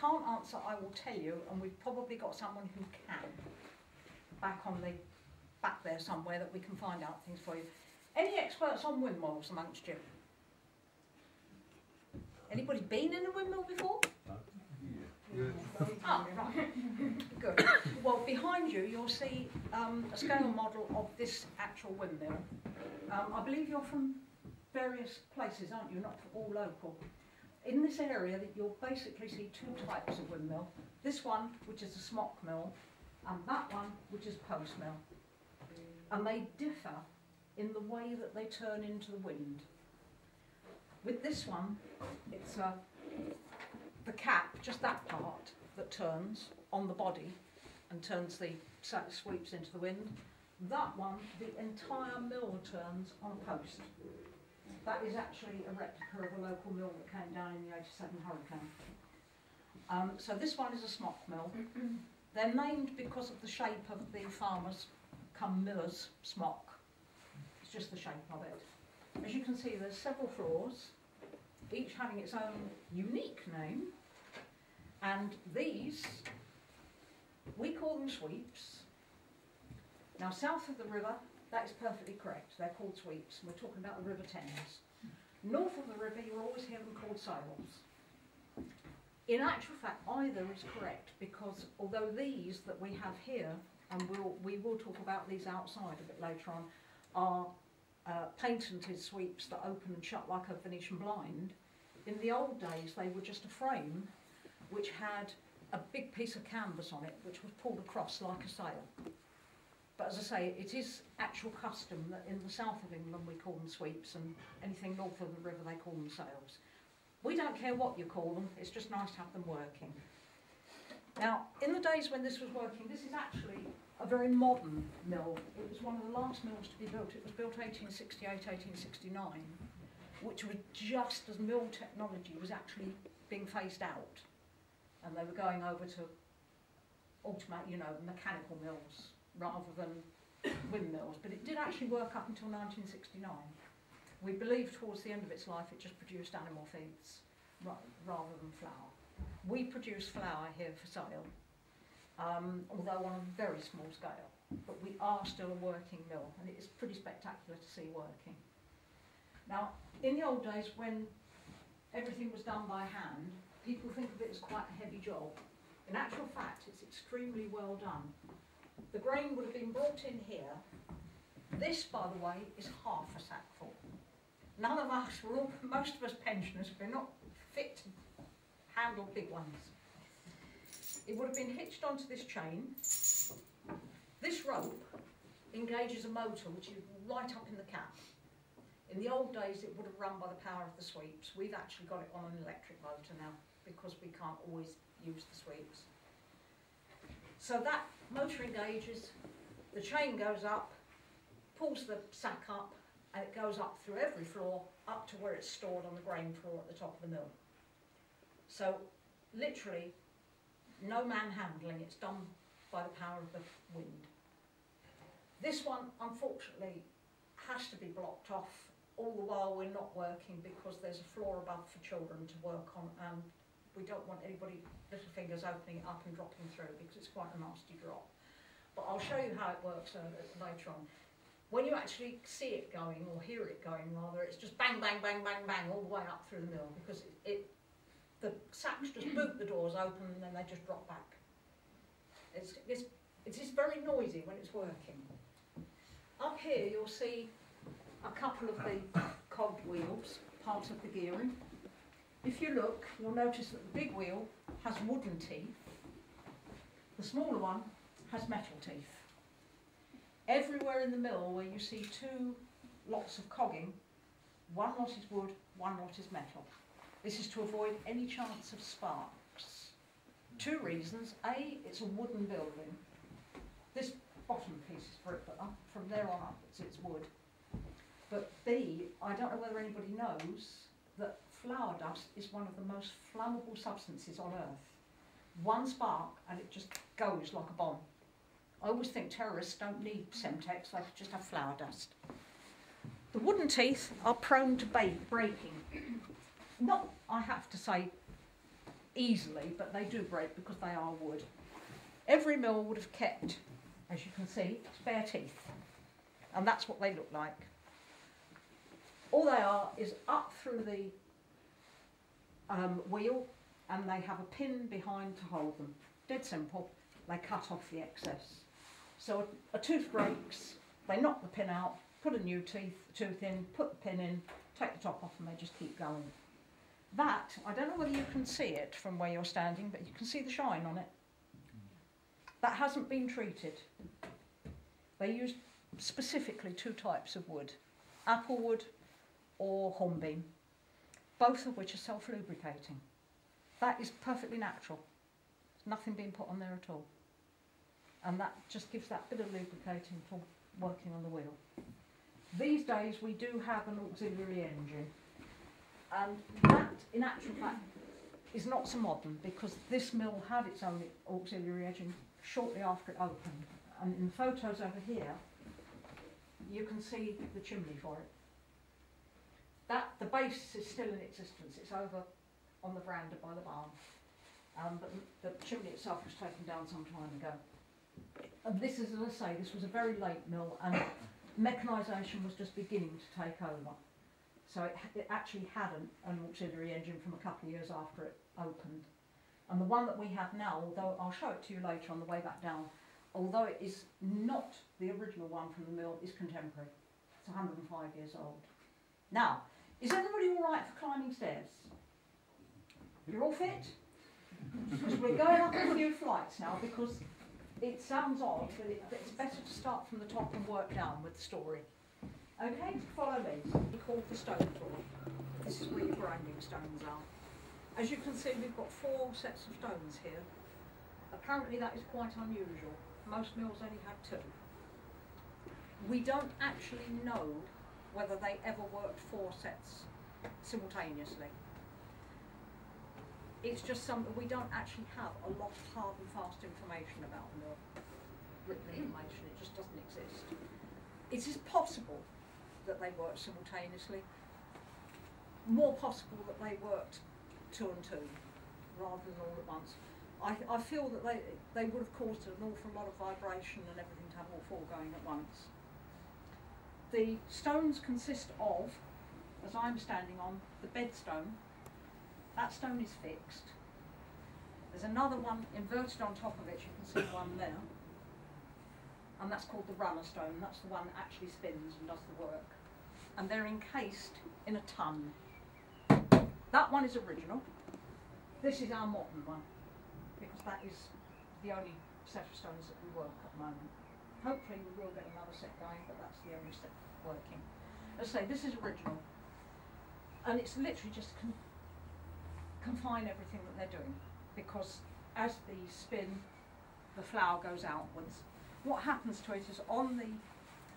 can't answer, I will tell you, and we've probably got someone who can back there somewhere that we can find out things for you. Any experts on windmills amongst you? Anybody been in a windmill before? Oh, right. Good. Well, behind you, you'll see a scale model of this actual windmill. I believe you're from various places, aren't you? Not all local. In this area, you'll basically see two types of windmill. This one, which is a smock mill, and that one, which is post mill. And they differ in the way that they turn into the wind. With this one, it's the cap, just that part, that turns on the body and turns the sweeps into the wind. That one, the entire mill turns on a post. That is actually a replica of a local mill that came down in the '87 hurricane. So this one is a smock mill. They're named because of the shape of the farmers come miller's smock. It's just the shape of it. As you can see, there's several floors, each having its own unique name. And these, we call them sweeps. Now, south of the river, that is perfectly correct. They're called sweeps. We're talking about the River Thames. North of the river, you'll always hear them called sails. In actual fact, either is correct, because although these that we have here, and we will talk about these outside a bit later on, are patented sweeps that open and shut like a Venetian blind, in the old days they were just a frame which had a big piece of canvas on it which was pulled across like a sail. But as I say, it is actual custom that in the south of England we call them sweeps, and anything north of the river they call them sails. We don't care what you call them, it's just nice to have them working. Now, in the days when this was working, this is actually a very modern mill. It was one of the last mills to be built. It was built 1868, 1869, which was just as mill technology was actually being phased out. And they were going over to mechanical mills rather than windmills. But it did actually work up until 1969. We believe towards the end of its life it just produced animal feeds rather than flour. We produce flour here for sale, although on a very small scale. But we are still a working mill, and it is pretty spectacular to see working. Now, in the old days when everything was done by hand, people think of it as quite a heavy job. In actual fact, it's extremely well done. The grain would have been brought in here. This, by the way, is half a sackful. None of us, most of us pensioners, we're not fit to handle big ones. It would have been hitched onto this chain. This rope engages a motor which is right up in the cap. In the old days it would have run by the power of the sweeps. We've actually got it on an electric motor now because we can't always use the sweeps. So that motor engages, the chain goes up, pulls the sack up, and it goes up through every floor up to where it's stored on the grain floor at the top of the mill. So literally no man handling, it's done by the power of the wind. This one unfortunately has to be blocked off all the while we're not working because there's a floor above for children to work on, and we don't want anybody little fingers opening it up and dropping through because it's quite a nasty drop. But I'll show you how it works later on. When you actually see it going, or hear it going rather, it's just bang, bang, bang, bang, bang all the way up through the mill because the sacks just boot the doors open and then they just drop back. It is very noisy when it's working. Up here you'll see a couple of the cogged wheels, part of the gearing. If you look, you'll notice that the big wheel has wooden teeth. The smaller one has metal teeth. Everywhere in the mill where you see two lots of cogging, one lot is wood, one lot is metal. This is to avoid any chance of sparks. Two reasons. A, it's a wooden building. This bottom piece is brick, but from there on up it's wood. But B, I don't know whether anybody knows that flour dust is one of the most flammable substances on earth. One spark and it just goes like a bomb. I always think terrorists don't need Semtex, they just have flour dust. The wooden teeth are prone to breaking. Not, I have to say, easily, but they do break because they are wood. Every mill would have kept, as you can see, bare teeth, and that's what they look like. All they are is up through the wheel, and they have a pin behind to hold them. Dead simple. They cut off the excess. So a tooth breaks, they knock the pin out, put a new tooth in, put the pin in, take the top off, and they just keep going. That, I don't know whether you can see it from where you're standing, but you can see the shine on it. That hasn't been treated. They use specifically 2 types of wood, applewood or hornbeam, both of which are self-lubricating. That is perfectly natural. There's nothing being put on there at all. And that just gives that bit of lubricating for working on the wheel. These days we do have an auxiliary engine, and that in actual fact is not so modern, because this mill had its own auxiliary engine shortly after it opened, and in the photos over here you can see the chimney for it. The base is still in existence, it's over on the veranda by the barn, but the chimney itself was taken down some time ago. And this is, as I say, this was a very late mill, and mechanisation was just beginning to take over. So it actually had an auxiliary engine from a couple of years after it opened. And the one that we have now, although I'll show it to you later on the way back down, although it is not the original one from the mill, is contemporary. It's 105 years old. Now, is everybody all right for climbing stairs? You're all fit? Because we're going up a few flights now, because it sounds odd, but it's better to start from the top and work down with the story. Okay, follow me. We call the stone floor. This is where your grinding stones are. As you can see, we've got 4 sets of stones here. Apparently that is quite unusual. Most mills only had 2. We don't actually know whether they ever worked 4 sets simultaneously. It's just something we don't actually have a lot of hard and fast information about the mill. Written information, it just doesn't exist. It is possible that they worked simultaneously. More possible that they worked 2 and 2 rather than all at once. I feel that they would have caused an awful lot of vibration and everything to have all 4 going at once. The stones consist of, as I'm standing on, the bed stone. That stone is fixed. There's another one inverted on top of it, you can see one there. And that's called the runner stone. That's the one that actually spins and does the work. And they're encased in a ton. That one is original. This is our modern one, because that is the only set of stones that we work at the moment. Hopefully we will get another set going, but that's the only set working. As I say, this is original. And it's literally just confine everything that they're doing, because as the spin, the flour goes outwards. What happens to it is on the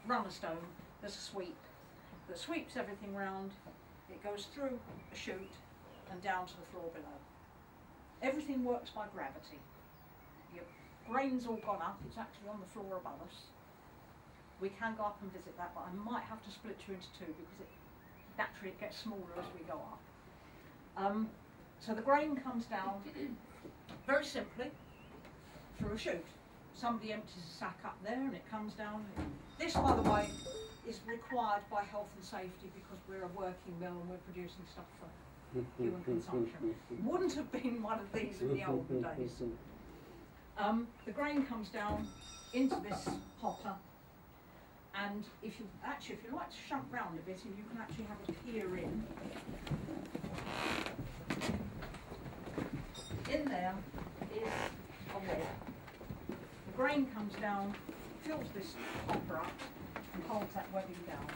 runner stone there's a sweep that sweeps everything round. It goes through a chute and down to the floor below. Everything works by gravity. Your grain's all gone up, it's actually on the floor above us. We can go up and visit that, but I might have to split you into 2 because naturally it gets smaller as we go up. So the grain comes down very simply through a chute. Somebody empties a sack up there and it comes down. This, by the way, is required by health and safety because we're a working mill and we're producing stuff for human consumption. Wouldn't have been one of these in the olden days. The grain comes down into this hopper, and if you like to shunt round a bit, and you can actually have a peer in. In there is a web. The grain comes down, fills this hopper up, and holds that webbing down.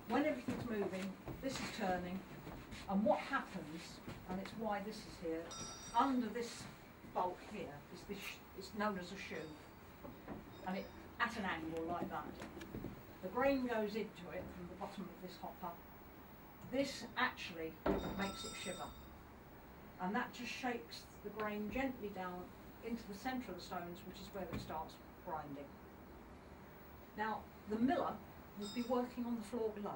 When everything's moving, this is turning, and what happens, and it's why this is here, under this bolt here is this, it's known as a shoe, and it at an angle like that. The grain goes into it from the bottom of this hopper. This actually makes it shiver, and that just shakes the grain gently down into the centre of the stones, which is where it starts grinding. Now, the miller would be working on the floor below.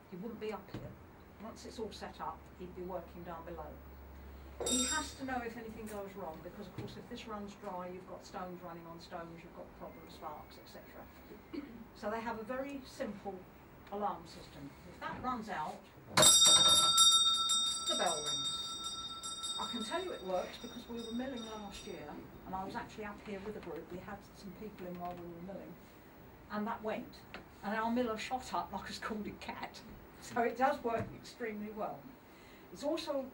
He wouldn't be up here. Once it's all set up, he'd be working down below. he has to know if anything goes wrong, because of course if this runs dry, you've got stones running on stones, you've got problem sparks, etc. So they have a very simple alarm system. If that runs out, the bell rings. I can tell you it works because we were milling last year, and I was actually up here with a group. We had some people in while we were milling, and that went. And our miller shot up like a scalded cat. So it does work extremely well. It's also,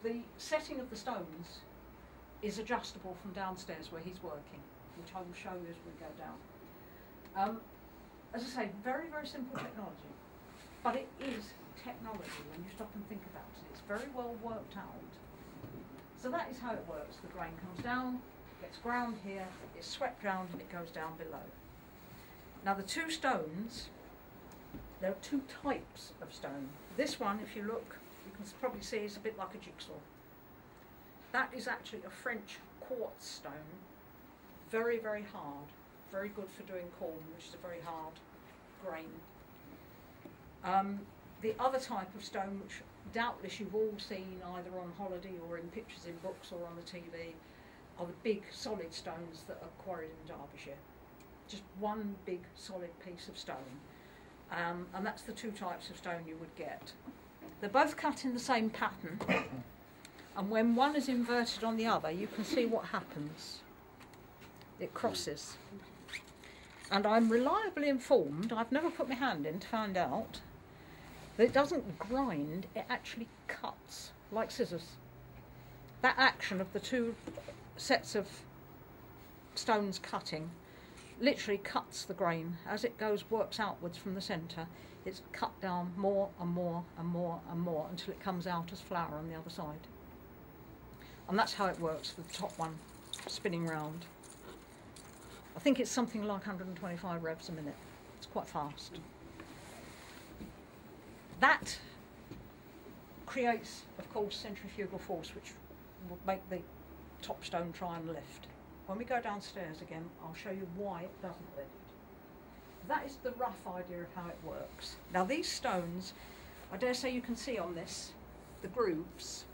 the setting of the stones is adjustable from downstairs where he's working, which I will show you as we go down. As I say, very, very simple technology, but it is technology when you stop and think about it. It's very well worked out. So that is how it works. The grain comes down, gets ground here, it's swept round and it goes down below. Now the two stones, there are two types of stone. This one, if you look, you can probably see it's a bit like a jigsaw. That is actually a French quartz stone, very, very hard, very good for doing corn, which is a very hard grain. The other type of stone, which doubtless you've all seen either on holiday or in pictures in books or on the TV, are the big solid stones that are quarried in Derbyshire. Just one big solid piece of stone. And that's the two types of stone you would get. They're both cut in the same pattern, and when one is inverted on the other, you can see what happens. It crosses. And I'm reliably informed, I've never put my hand in to find out, that it doesn't grind, it actually cuts, like scissors. That action of the two sets of stones cutting literally cuts the grain. As it goes, works outwards from the centre, it's cut down more and more and more and more until it comes out as flour on the other side. And that's how it works with the top one spinning round. I think it's something like 125 revs a minute. It's quite fast. That creates, of course, centrifugal force, which will make the top stone try and lift. When we go downstairs again, I'll show you why it doesn't lift. That is the rough idea of how it works. Now these stones, I dare say you can see on this, the grooves.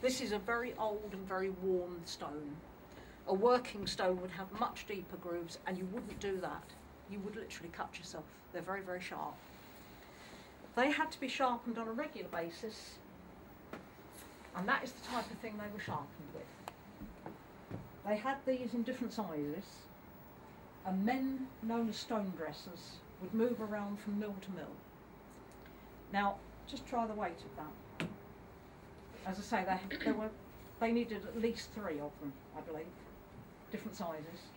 This is a very old and very worn stone. A working stone would have much deeper grooves, and you wouldn't do that. You would literally cut yourself. They're very, very sharp. They had to be sharpened on a regular basis, and that is the type of thing they were sharpened with. They had these in different sizes, and men known as stone dressers would move around from mill to mill. Now, just try the weight of that. As I say, they needed at least 3 of them, I believe, different sizes.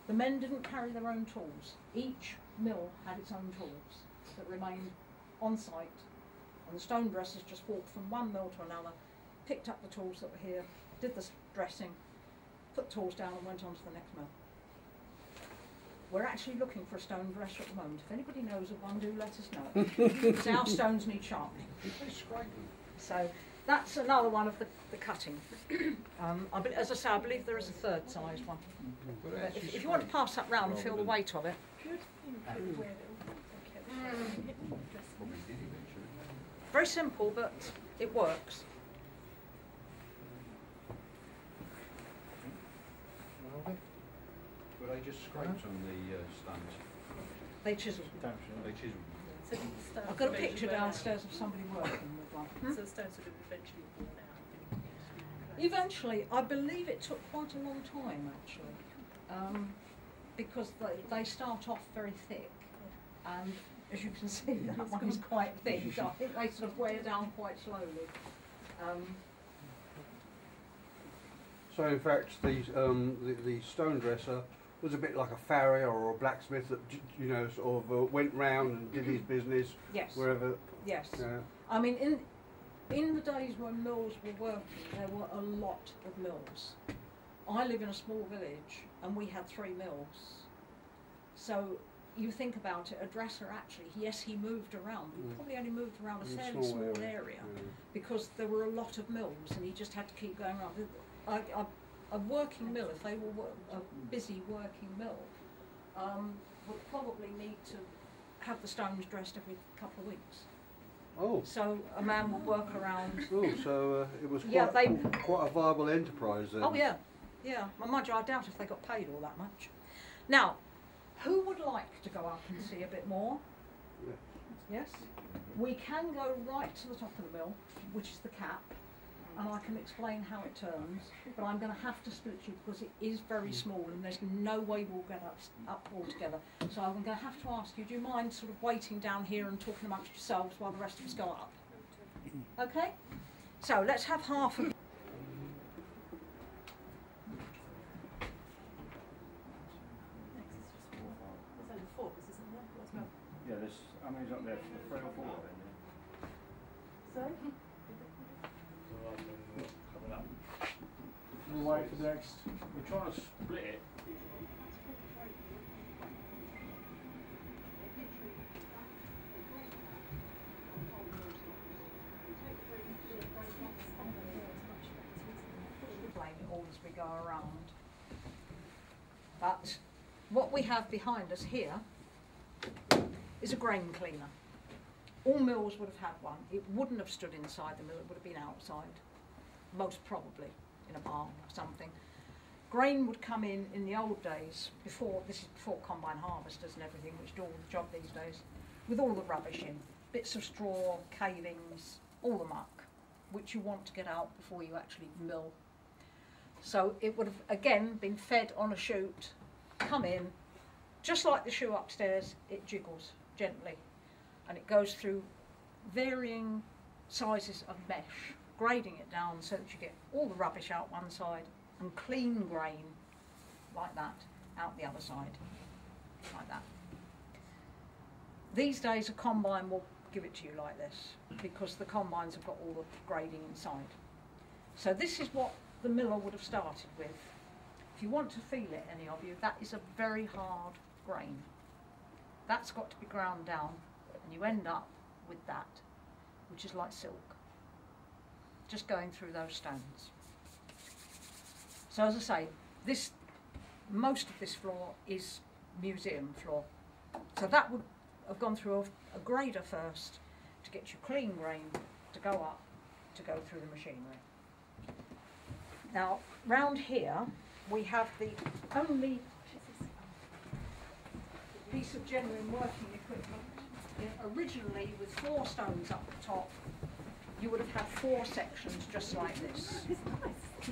The men didn't carry their own tools. Each mill had its own tools that remained on site, and the stone dressers just walked from one mill to another, picked up the tools that were here, did the dressing, put the tools down and went on to the next mill. We're actually looking for a stone dresser at the moment. If anybody knows of one, do let us know. Because our stones need sharpening. So that's another one of the cutting. As I say, I believe there is a third sized one. But if you want to pass that round and feel the weight of it. Very simple, but it works. Were they just scraped on the stones? They chiselled. They chiselled. I've got a picture downstairs of somebody working with one. So the stones would have eventually worn out. Eventually, I believe it took quite a long time actually, because they start off very thick, and as you can see, that one is quite thick. So I think they sort of wear down quite slowly. So in fact, the stone dresser was a bit like a farrier or a blacksmith that, you know, sort of went round and did his business. Yes. Wherever. Yes. I mean, in the days when mills were working, there were a lot of mills. I live in a small village, and we had 3 mills. So you think about it, a dresser actually, yes, he moved around. He probably only moved around a fairly small area because there were a lot of mills, and he just had to keep going around. A working mill, if they were a busy working mill, would probably need to have the stones dressed every couple of weeks. Oh. So a man will work around. Oh, so it was Yeah, quite a viable enterprise then. Oh yeah, yeah. Well, mind you, I doubt if they got paid all that much. Now, who would like to go up and see a bit more? Yeah. Yes? We can go right to the top of the mill, which is the cap, and I can explain how it turns, but I'm going to have to split you because it is very small and there's no way we'll get up all together. So I'm going to have to ask you, do you mind sort of waiting down here and talking amongst yourselves while the rest of us go up? Okay? So let's have half of... Yeah, there's, how many's up there? 3 or 4 of them, Sorry? coming up. We'll wait for the next. We're trying to split it. Explain it all as we go around. But what we have behind us here is a grain cleaner. All mills would have had one. It wouldn't have stood inside the mill, it would have been outside, most probably in a barn or something. Grain would come in the old days, before, this is before combine harvesters and everything, which do all the job these days, with all the rubbish in, bits of straw, cavings, all the muck, which you want to get out before you actually mill. So it would have again been fed on a chute, come in, just like the shoe upstairs, it jiggles gently. And it goes through varying sizes of mesh, grading it down so that you get all the rubbish out one side and clean grain like that out the other side, like that. These days a combine will give it to you like this because the combines have got all the grading inside. So this is what the miller would have started with. If you want to feel it, any of you, that is a very hard grain. That's got to be ground down. And you end up with that, which is like silk, just going through those stones. So as I say, most of this floor is museum floor. So that would have gone through a grader first to get you clean grain to go up, to go through the machinery. Now, round here, we have the only piece of genuine working equipment. Originally, with 4 stones up the top, you would have had 4 sections just like this.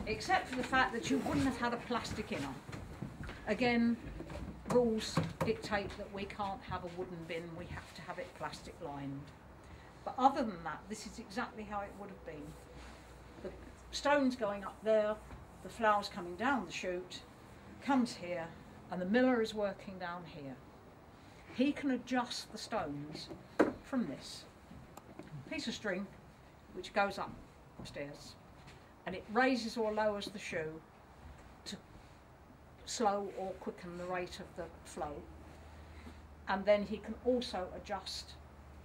Except for the fact that you wouldn't have had a plastic inner. Again, rules dictate that we can't have a wooden bin, we have to have it plastic lined. But other than that, this is exactly how it would have been. The stones going up there, the flowers coming down the chute, comes here, and the miller is working down here. He can adjust the stones from this piece of string which goes up upstairs, and it raises or lowers the shoe to slow or quicken the rate of the flow. And then he can also adjust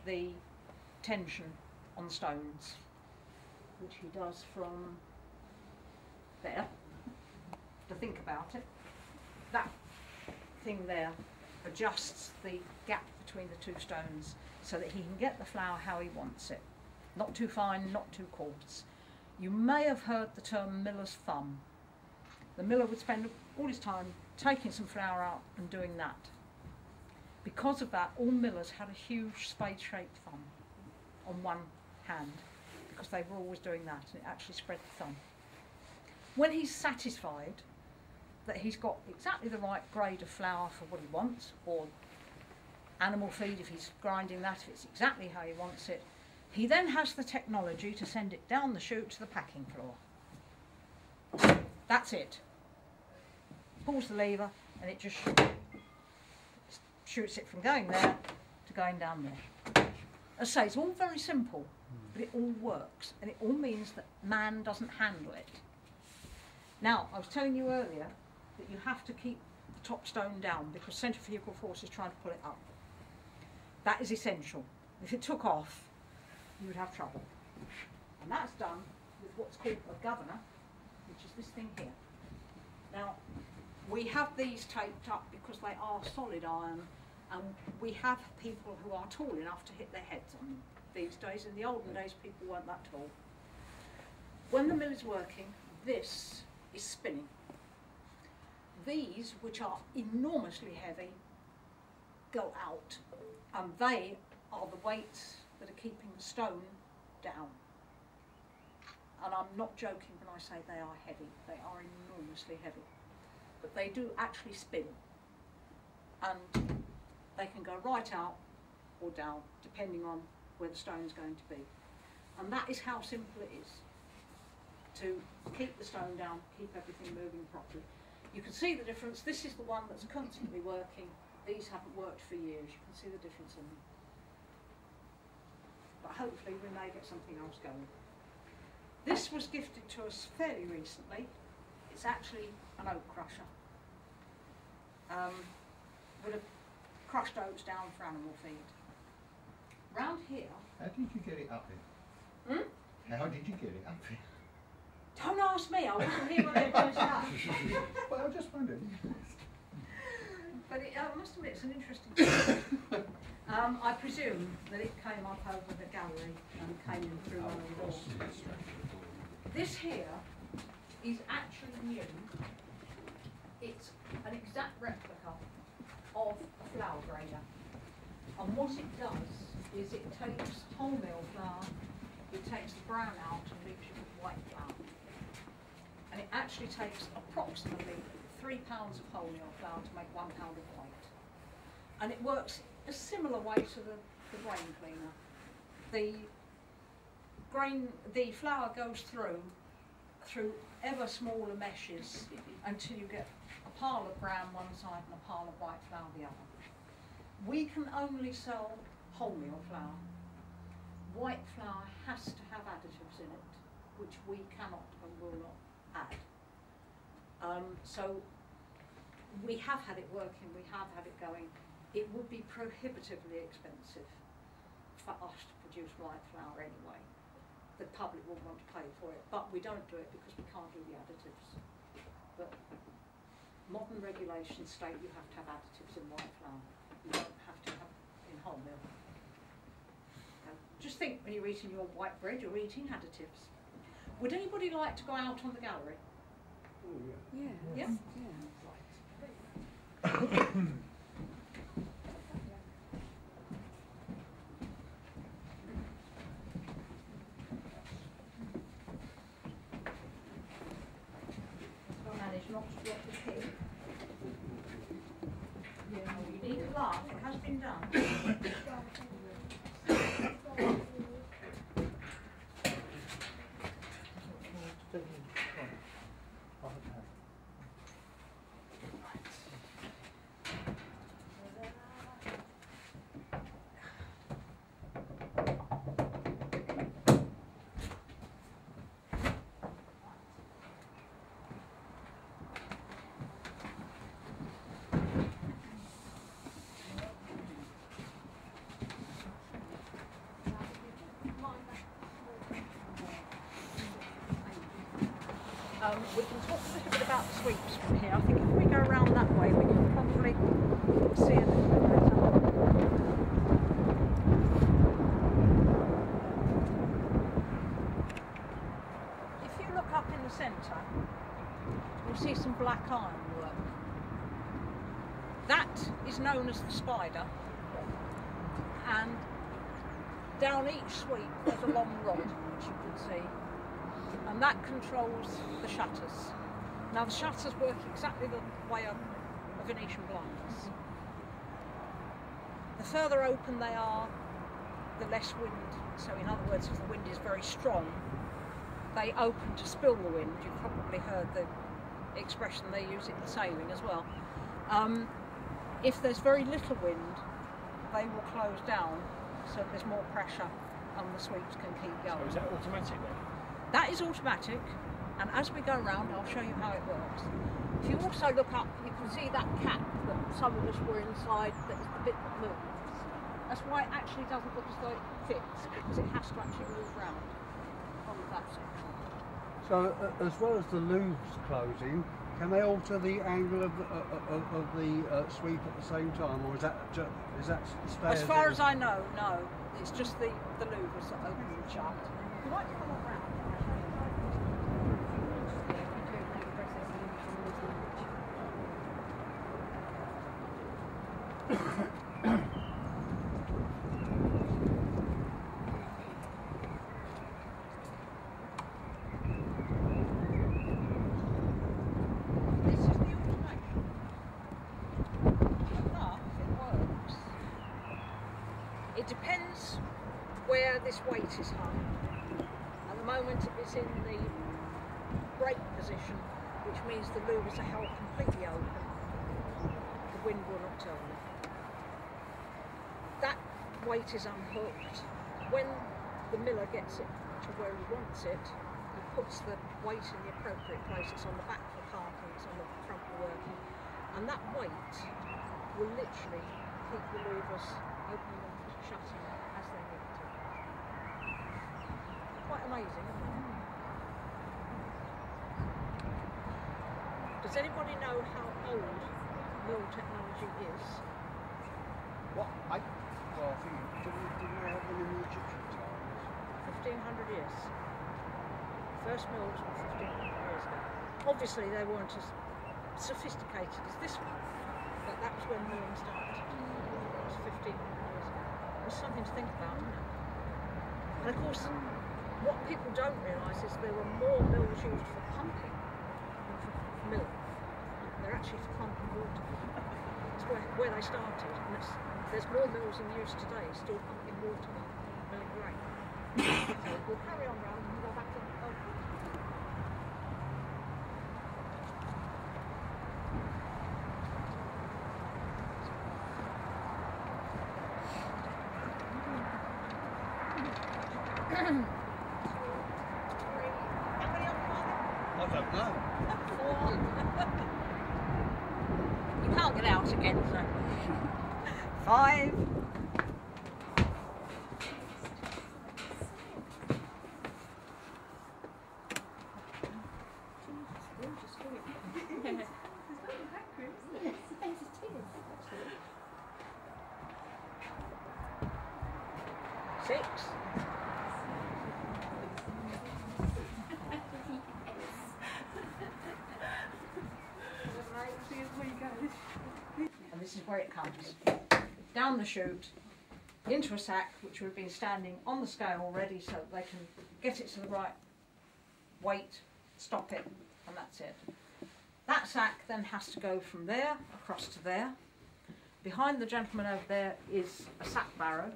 the tension on stones, which he does from there. To think about it, that thing there adjusts the gap between the 2 stones so that he can get the flour how he wants it. Not too fine, not too coarse. You may have heard the term miller's thumb. The miller would spend all his time taking some flour out and doing that. Because of that, all millers had a huge spade-shaped thumb on one hand, because they were always doing that, and it actually spread the thumb. When he's satisfied that he's got exactly the right grade of flour for what he wants, or animal feed if he's grinding that, if it's exactly how he wants it, he then has the technology to send it down the chute to the packing floor. That's it. Pulls the lever and it just shoots it from going there to going down there. As I say, it's all very simple, but it all works, and it all means that man doesn't handle it. Now, I was telling you earlier that you have to keep the top stone down because centrifugal force is trying to pull it up. That is essential. If it took off, you would have trouble. And that's done with what's called a governor, which is this thing here. Now, we have these taped up because they are solid iron, and we have people who are tall enough to hit their heads on them. these days. In the olden days, people weren't that tall. When the mill is working, this is spinning. These, which are enormously heavy, go out, and they are the weights that are keeping the stone down. And I'm not joking when I say they are heavy. They are enormously heavy. But they do actually spin. And they can go right out or down, depending on where the stone's going to be. And that is how simple it is to keep the stone down, keep everything moving properly. You can see the difference. This is the one that's constantly working. These haven't worked for years. You can see the difference in them. But hopefully we may get something else going. This was gifted to us fairly recently. It's actually an oak crusher. Would have crushed oats down for animal feed. Round here. How did you get it up here? How did you get it up here? Don't ask me, I wasn't here when they finished up. Well, I was just wondering. But I must admit, it's an interesting story. I presume that it came up over the gallery and came in through one of the doors. This here is actually new. It's an exact replica of a flour grader. And what it does is it takes wholemeal flour, it takes the brown out and leaves you with white flour. And it actually takes approximately 3 pounds of wholemeal flour to make 1 pound of white. And it works a similar way to the grain cleaner. The flour goes through ever smaller meshes until you get a pile of brown one side and a pile of white flour the other. We can only sell wholemeal flour. White flour has to have additives in it, which we cannot and will not add. So we have had it working, we have had it going. It would be prohibitively expensive for us to produce white flour anyway. The public wouldn't want to pay for it, but we don't do it because we can't do the additives. But modern regulations state you have to have additives in white flour. You don't have to have in wholemeal. Just think when you're eating your white bread, you're eating additives. Would anybody like to go out on the gallery? Oh, yeah. Yeah? Manage not to drop the pig. Yeah, you need to laugh, it has been done. We can talk a little bit about the sweeps from here. I think if we go around that way, we can probably see a little bit better. If you look up in the centre, you'll see some black iron work. That is known as the spider, and down each sweep there's a long rod, which you can see. And that controls the shutters. Now the shutters work exactly the way of a Venetian blinds. The further open they are, the less wind. So in other words, if the wind is very strong, they open to spill the wind. You've probably heard the expression, they use it in sailing as well. If there's very little wind, they will close down, so there's more pressure and the sweeps can keep going. So is that automatic then? That is automatic, and as we go around, I'll show you how it works. If you also look up, you can see that cap that some of us were inside, that is the bit that moves. That's why it actually doesn't look as though it fits, because it has to actually move round on that section. So, as well as the loops closing, can they alter the angle of the sweep at the same time, or is that stay As far as I know, no. It's just the louvers that open and shut. You might come around. This is the automation. Enough, it works. It depends where this weight is hung. At the moment it's in the brake position, which means the louvers are held completely open. The wind will not tell them. That weight is unhooked. When the miller gets it to where he wants it, he puts the weight in the appropriate place. It's on the back of the cart and it's on the front of the working. And that weight will literally keep the louvers opening and shutting as they need to. Quite amazing, isn't it? Does anybody know how old mill technology is? What? Well, I think didn't they have them in the Egyptian times? 1500 years. First mills were 1500 years ago. Obviously they weren't as sophisticated as this one, but that was when milling started. It was 1500 years ago. It's something to think about, isn't it? And of course, what people don't realise is there were more mills used for pumping than for milling. They're actually for pumping water. It's where they started. And there's more mills in use today still pumping water than milling grain. So we'll carry on round and go back to the boat. I don't know. You can't get out again, so. 5. Six. And this is where it comes. Down the chute, into a sack which would have been standing on the scale already so that they can get it to the right weight, stop it, and that's it. That sack then has to go from there across to there. Behind the gentleman over there is a sack barrow,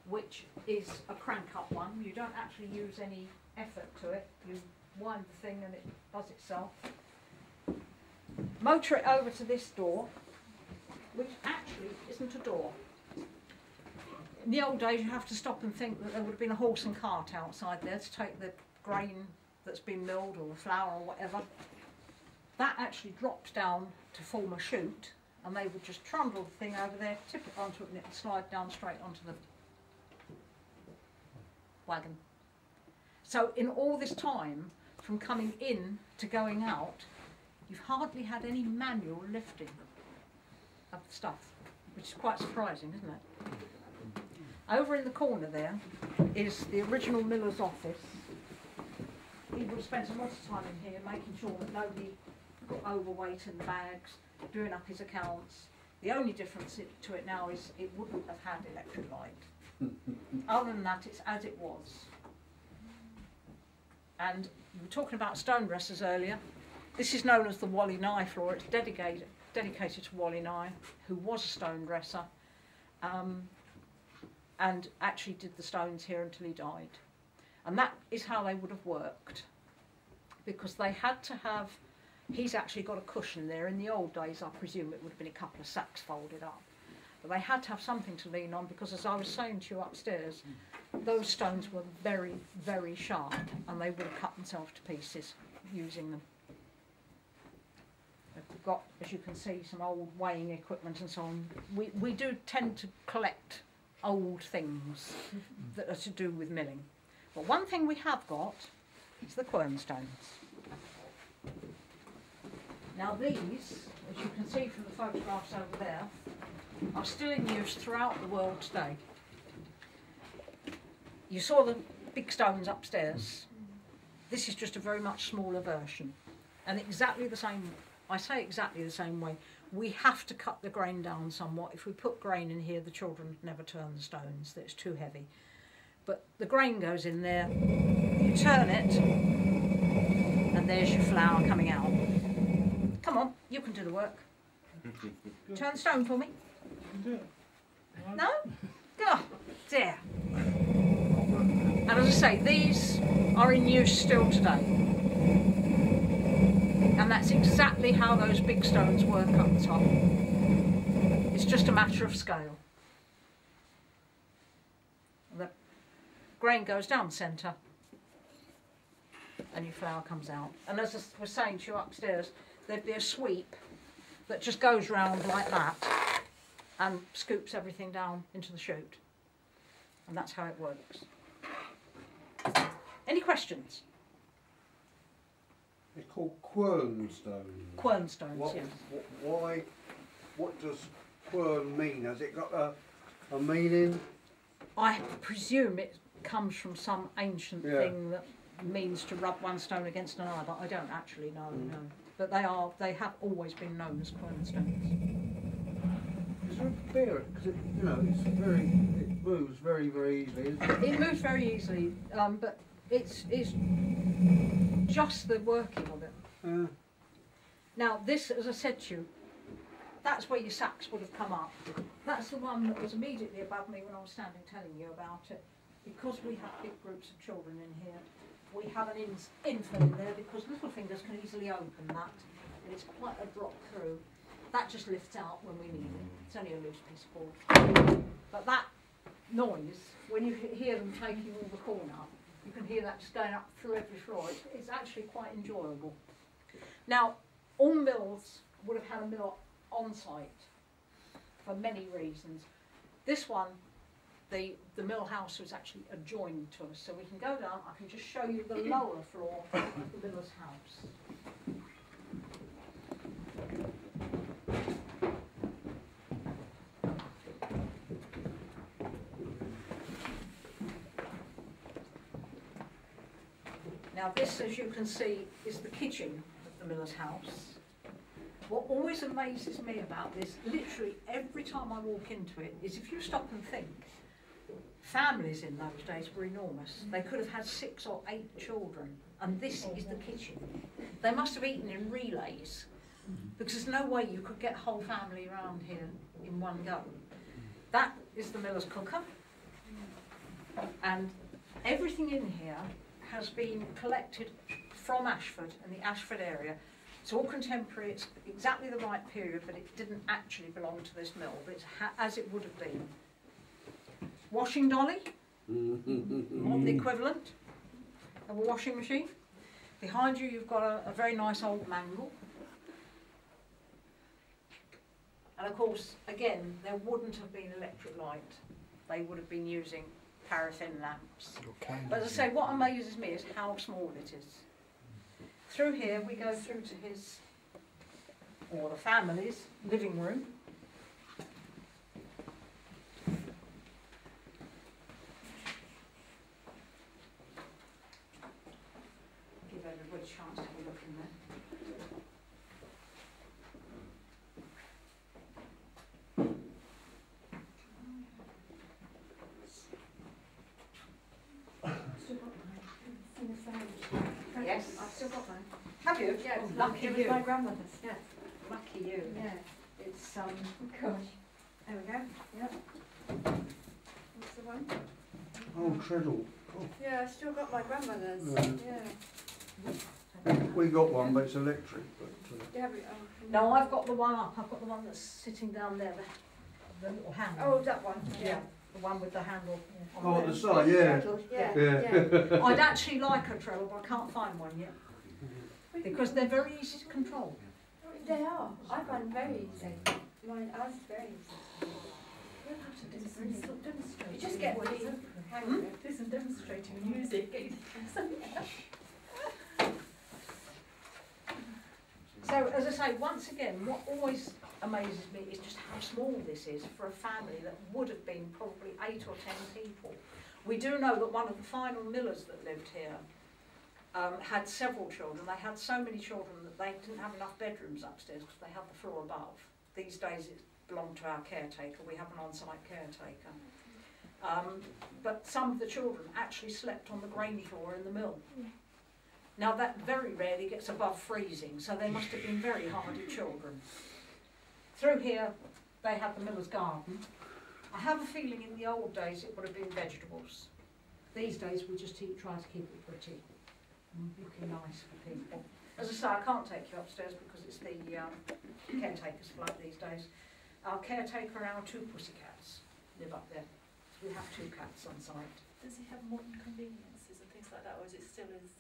which is a crank up one. You don't actually use any effort to it. You wind the thing and it does itself. Motor it over to this door, which actually isn't a door. In the old days you have to stop and think that there would have been a horse and cart outside there to take the grain that's been milled or the flour or whatever. That actually drops down to form a chute, and they would just trundle the thing over there, tip it onto it, and it would slide down straight onto the wagon. So in all this time, from coming in to going out, you've hardly had any manual lifting of the stuff, which is quite surprising, isn't it? Over in the corner there is the original miller's office. He would have spent a lot of time in here making sure that nobody got overweight in the bags, doing up his accounts. The only difference to it now is it wouldn't have had electric light. Other than that, it's as it was. And you were talking about stone dressers earlier. This is known as the Wally Nye floor. It's dedicated to Wally Nye, who was a stone dresser, and actually did the stones here until he died. And that is how they would have worked, because they had to have, he's actually got a cushion there. In the old days, I presume it would have been a couple of sacks folded up. But they had to have something to lean on, because as I was saying to you upstairs, those stones were very, very sharp, and they would have cut themselves to pieces using them. They've got, as you can see, some old weighing equipment and so on. We do tend to collect old things that are to do with milling. But one thing we have got is the quernstones. Now these, as you can see from the photographs over there, are still in use throughout the world today. You saw the big stones upstairs. This is just a very much smaller version. And exactly the same, I say exactly the same way. We have to cut the grain down somewhat. If we put grain in here, the children never turn the stones. It's too heavy. But the grain goes in there, you turn it, and there's your flour coming out. Come on, you can do the work. Turn the stone for me. No? Oh, dear. And as I say, these are in use still today. And that's exactly how those big stones work up the top. It's just a matter of scale. The grain goes down the centre and your flour comes out. And as I was saying to you upstairs, there'd be a sweep that just goes round like that and scoops everything down into the chute. And that's how it works. Any questions? It's called quernstone. Quernstones, yes. Why? What does quern mean? Has it got a meaning? I presume it comes from some ancient thing that means to rub one stone against another, but I don't actually know. No. But they have always been known as quernstones. Is there a bear? Because it moves very, very easily. It moves very easily, but it's just the working of it. Now this, as I said to you, that's where your sacks would have come up. That's the one that was immediately above me when I was standing telling you about it. Because we have big groups of children in here, we have an infill in there because little fingers can easily open that, and it's quite a drop through. That just lifts out when we need it. It's only a loose piece of board. But that noise, when you hear them taking all the corn up, you can hear that just going up through every floor. It's actually quite enjoyable. Now, all mills would have had a mill on site for many reasons. This one, the mill house was actually adjoined to us, so we can go down. I can just show you the lower floor of the miller's house. Now this, as you can see, is the kitchen of the miller's house. What always amazes me about this, literally every time I walk into it, is if you stop and think, families in those days were enormous. They could have had 6 or 8 children, and this is the kitchen. They must have eaten in relays, because there's no way you could get a whole family around here in one go. That is the miller's cooker, and everything in here has been collected from Ashford and the Ashford area. It's all contemporary, it's exactly the right period, but it didn't actually belong to this mill, but it's as it would have been. Washing dolly, not the equivalent of a washing machine. Behind you you've got a very nice old mangle. And of course, again, there wouldn't have been electric light. They would have been using paraffin lamps. Okay. But as I say, what amazes me is how small it is. Through here we go through to his, or the family's, living room. Give everybody a chance to have a look in there. Yes. I've still got mine. Have you? Yeah, Oh, lucky it was you. my grandmother's. Yeah. Lucky you. Yeah. It's Gosh. There we go. Yep. What's the one? Oh, treadle. Oh. Yeah, I've still got my grandmother's. Yeah. We got one, but it's electric. But, Yeah, No, I've got the one up. I've got the one that's sitting down there, the little handle. Oh, that one. Yeah, the one with the handle. On oh, there. at the side, yeah. Yeah. I'd actually like a treadle, but I can't find one yet because they're very easy to control. They are. I find them very easy. Mine, ours is very easy. Demonstrate. You just get the hang of it. This is demonstrating music. So, as I say, once again, what always amazes me is just how small this is for a family that would have been probably 8 or 10 people. We do know that one of the final millers that lived here had several children. They had so many children that they didn't have enough bedrooms upstairs because they had the floor above. These days it belonged to our caretaker. We have an on-site caretaker. But some of the children actually slept on the grain floor in the mill. Now that very rarely gets above freezing, so they must have been very hardy children. Through here they had the miller's garden. I have a feeling in the old days it would have been vegetables. These days we just try to keep it pretty and looking nice for people. As I say, I can't take you upstairs because it's the caretaker's flat these days. Our caretaker and our 2 pussycats live up there. So we have 2 cats on site. Does he have modern conveniences and things like that, or is it still as...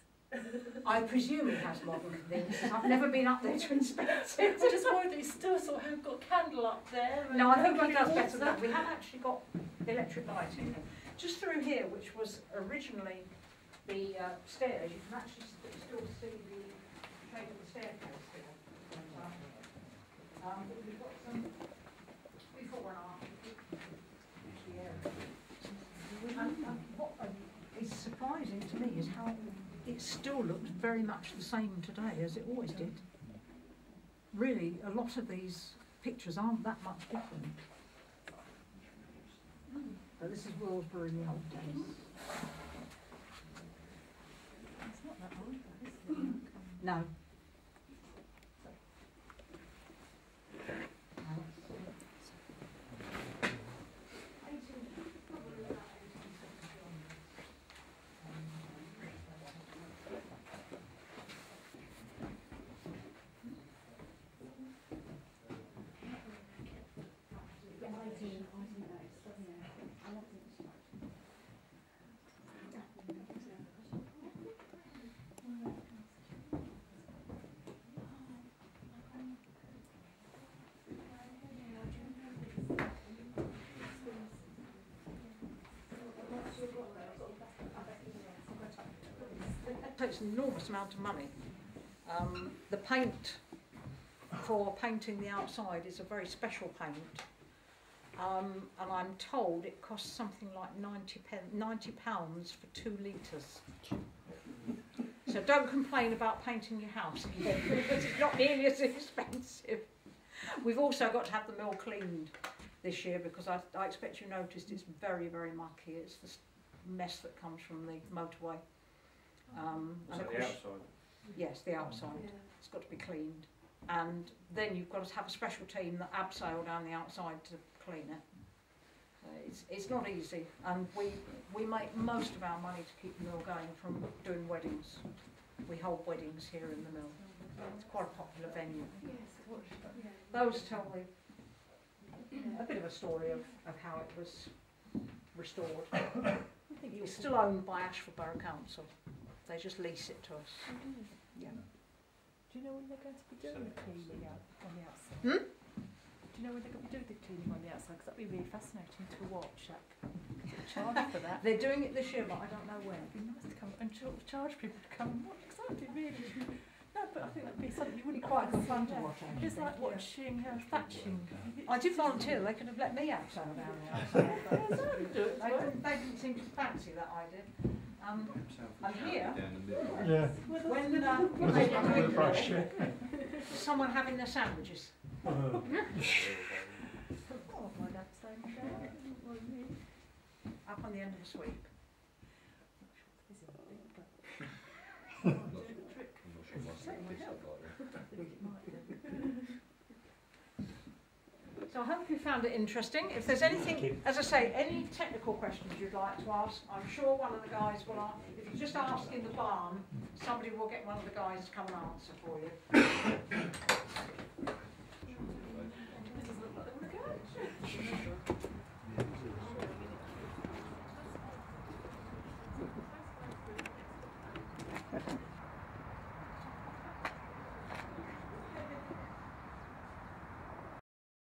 I presume he has modern conveniences. I've never been up there to inspect it. I just worried that he still sort of got a candle up there. No, I think he does better than that. We have actually got electric lighting here. Just through here, which was originally the stairs, you can actually still see the shape of the staircase here. We've got some before and after. And what is surprising to me is how it still looks very much the same today as it always did. Really, a lot of these pictures aren't that much different. But this is Willesborough in the old days. It's not that old, though, is it? No. It takes an enormous amount of money. The paint for painting the outside is a very special paint, and I'm told it costs something like £90 for 2 litres. So don't complain about painting your house again, because it's not nearly as expensive. We've also got to have the mill cleaned this year because I expect you noticed it's very, very mucky. It's the mess that comes from the motorway. Is that the outside? Yes, the outside. Yeah. It's got to be cleaned. And then you've got to have a special team that abseil down the outside to clean it. It's not easy, and we make most of our money to keep the mill going from doing weddings. We hold weddings here in the mill. It's quite a popular venue. Those tell me a bit of a story of how it was restored. It's still owned by Ashford Borough Council. They just lease it to us. Yeah. Do you know when they're going to be doing the cleaning out on the outside? Hmm? Do you know when they're going to be doing the cleaning on the outside? Because that'd be really fascinating to watch. Charge for that. They're doing it this year, but I don't know when. It'd be nice to come and charge people to come and watch. Exciting, really. No, but I think that'd be something you wouldn't Quite good see, fun to yeah. watch, actually. It's like watching thatching. I did volunteer. They could have let me abseil down the outside. But they didn't seem to fancy that idea. And here, Yeah. when they were doing someone having their sandwiches. Oh, my dad's saying that. Up on the end of the sweep. So I hope you found it interesting. If there's anything, as I say, any technical questions you'd like to ask, I'm sure one of the guys will answer. If you just ask in the barn, somebody will get one of the guys to come and answer for you. It doesn't look like they want to go.